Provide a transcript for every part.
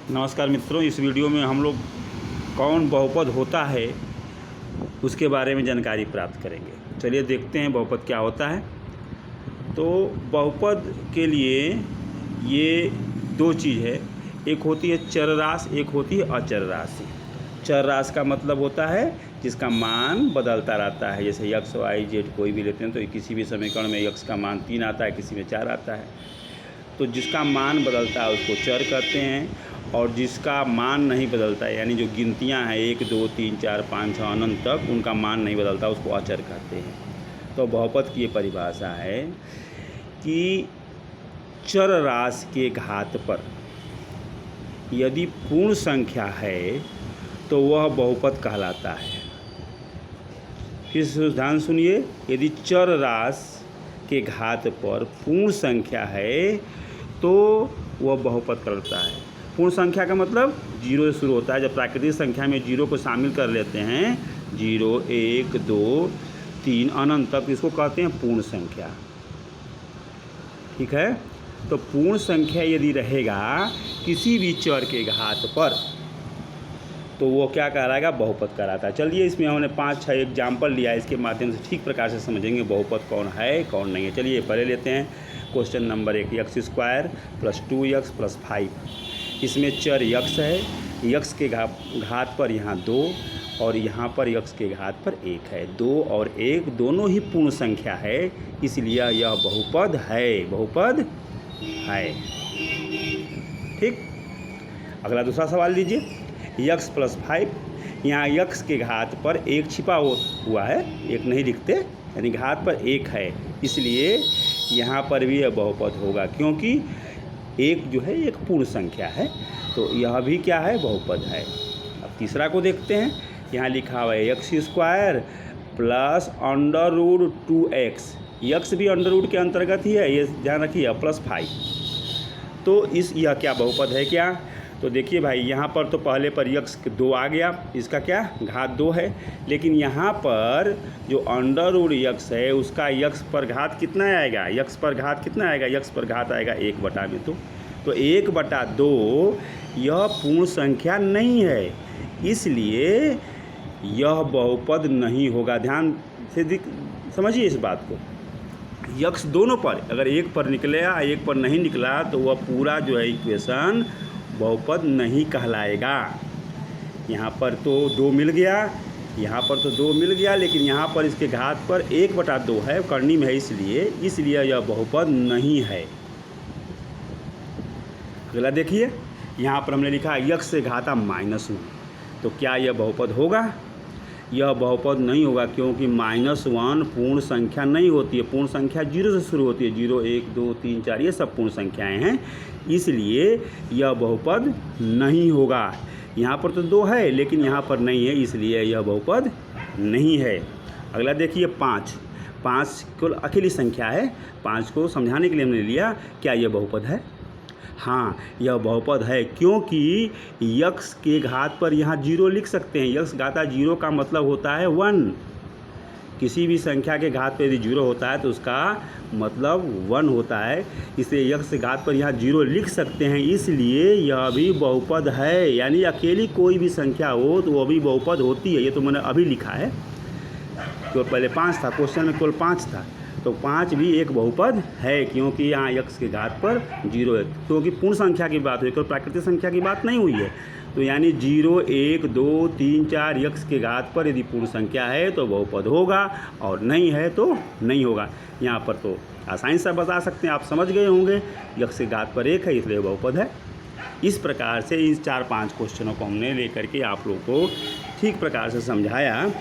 नमस्कार मित्रों, इस वीडियो में हम लोग कौन बहुपद होता है उसके बारे में जानकारी प्राप्त करेंगे। चलिए देखते हैं बहुपद क्या होता है। तो बहुपद के लिए ये दो चीज़ है, एक होती है चर राशि, एक होती है अचर राशि। चर राशि का मतलब होता है जिसका मान बदलता रहता है, जैसे x, y, z कोई भी लेते हैं तो किसी भी समीकरण में x का मान 3 आता है, किसी में 4 आता है। तो जिसका मान बदलता है उसको चर कहते हैं, और जिसका मान नहीं बदलता है यानी जो गिनतियां हैं 1, 2, 3, 4, 5, 6 अनंत तक उनका मान नहीं बदलता उसको अचर कहते हैं। तो बहुपद की ये परिभाषा है कि चर राशि के घात पर यदि पूर्ण संख्या है तो वह बहुपद कहलाता है। फिर से ध्यान सुनिए, यदि चर राशि के घात पर पूर्ण संख्या है तो वह बहुपद कहलाता है। पूर्ण संख्या का मतलब 0 से शुरू होता है। जब प्राकृतिक संख्या में 0 को शामिल कर लेते हैं, 0, 1, 2, 3 अनंत तक, इसको कहते हैं पूर्ण संख्या। ठीक है, तो पूर्ण संख्या यदि रहेगा किसी भी चर के घात पर तो वो क्या कहलाएगा, बहुपद कहलाता है। चलिए इसमें हमने 5-6 एग्जाम्पल लिया है, इसके माध्यम से ठीक प्रकार से समझेंगे बहुपद कौन है कौन नहीं है। चलिए पहले लेते हैं क्वेश्चन नंबर 1, x² + 2x + 5। इसमें चर x है, x के घात पर यहाँ 2 और यहाँ पर x के घात पर 1 है। 2 और 1 दोनों ही पूर्ण संख्या है, इसलिए यह बहुपद है, बहुपद है। ठीक, अगला दूसरा सवाल लीजिए, x + 5। यहाँ x के घात पर 1 छिपा हुआ है, 1 नहीं लिखते, यानी घात पर 1 है, इसलिए यहाँ पर भी यह बहुपद होगा, क्योंकि 1 जो है एक पूर्ण संख्या है, तो यह भी क्या है, बहुपद है। अब तीसरा को देखते हैं, यहाँ लिखा हुआ है x² + √2x। x भी अंडर के अंतर्गत ही है, ये ध्यान रखिए, +5। तो यह क्या बहुपद है क्या? तो देखिए भाई, यहाँ पर तो पहले पर x 2 आ गया, इसका क्या घात 2 है, लेकिन यहाँ पर जो √x है उसका x पर घात कितना आएगा, x पर घात कितना आएगा, x पर घात आएगा 1/, में तो 1/2 यह पूर्ण संख्या नहीं है, इसलिए यह बहुपद नहीं होगा। ध्यान से समझिए इस बात को। x दोनों पर, अगर 1 पर निकलेगा 1 पर नहीं निकला तो वह पूरा जो है इक्वेशन बहुपद नहीं कहलाएगा। यहाँ पर तो 2 मिल गया, यहाँ पर तो 2 मिल गया, लेकिन यहाँ पर इसके घात पर 1/2 है, करनी में है, इसलिए यह बहुपद नहीं है। अगला देखिए, यहाँ पर हमने लिखा x से घाता -1, तो क्या यह बहुपद होगा? यह बहुपद नहीं होगा, क्योंकि -1 पूर्ण संख्या नहीं होती है। पूर्ण संख्या 0 से शुरू होती है, 0, 1, 2, 3, 4 ये सब पूर्ण संख्याएं हैं, इसलिए यह बहुपद नहीं होगा। यहाँ पर तो 2 है लेकिन यहाँ पर नहीं है, इसलिए यह बहुपद नहीं है। अगला देखिए 5 केवल अकेली संख्या है, 5 को समझाने के लिए हमने लिया। क्या यह बहुपद है? हाँ, यह बहुपद है, क्योंकि x के घात पर यहाँ 0 लिख सकते हैं। x घाता 0 का मतलब होता है 1। किसी भी संख्या के घात पर यदि 0 होता है तो उसका मतलब 1 होता है, इसलिए x के घात पर यहाँ 0 लिख सकते हैं, इसलिए यह भी बहुपद है। यानी अकेली कोई भी संख्या हो तो वह भी बहुपद होती है। ये तो मैंने अभी लिखा है, तो पहले 5 था, क्वेश्चन में केवल 5 था, तो 5 भी एक बहुपद है, क्योंकि यहाँ x के घात पर 0 है, क्योंकि पूर्ण संख्या की बात हुई, कोई प्राकृतिक संख्या की बात नहीं हुई है। तो यानी 0, 1, 2, 3, 4 x के घात पर यदि पूर्ण संख्या है तो बहुपद होगा, और नहीं है तो नहीं होगा। यहाँ पर तो आसानी से बता सकते हैं, आप समझ गए होंगे, x के घात पर 1 है इसलिए बहुपद है। इस प्रकार से इन 4-5 क्वेश्चनों को हमने लेकर के आप लोगों को ठीक प्रकार से समझाया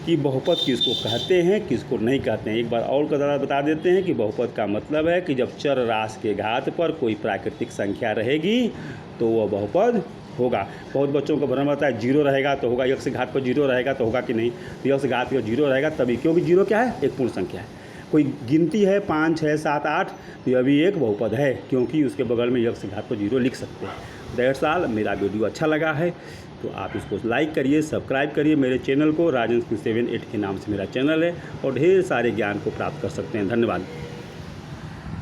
कि बहुपद किसको कहते हैं किसको नहीं कहते हैं। एक बार और ज़रा बता देते हैं कि बहुपद का मतलब है कि जब चर राशि के घात पर कोई प्राकृतिक संख्या रहेगी तो वह बहुपद होगा। बहुत बच्चों को भ्रम रहता है 0 रहेगा तो होगा, x के घात पर 0 रहेगा तो होगा कि नहीं, तो x के घात पर 0 रहेगा तभी, क्योंकि 0 क्या है, एक पूर्ण संख्या है। कोई गिनती है 5, 6, 7, 8 तो यह भी एक बहुपद है, क्योंकि उसके बगल में x के घात पर 0 लिख सकते हैं। That's all. मेरा वीडियो अच्छा लगा है तो आप इसको लाइक करिए, सब्सक्राइब करिए मेरे चैनल को। राजन 78 के नाम से मेरा चैनल है, और ढेर सारे ज्ञान को प्राप्त कर सकते हैं। धन्यवाद।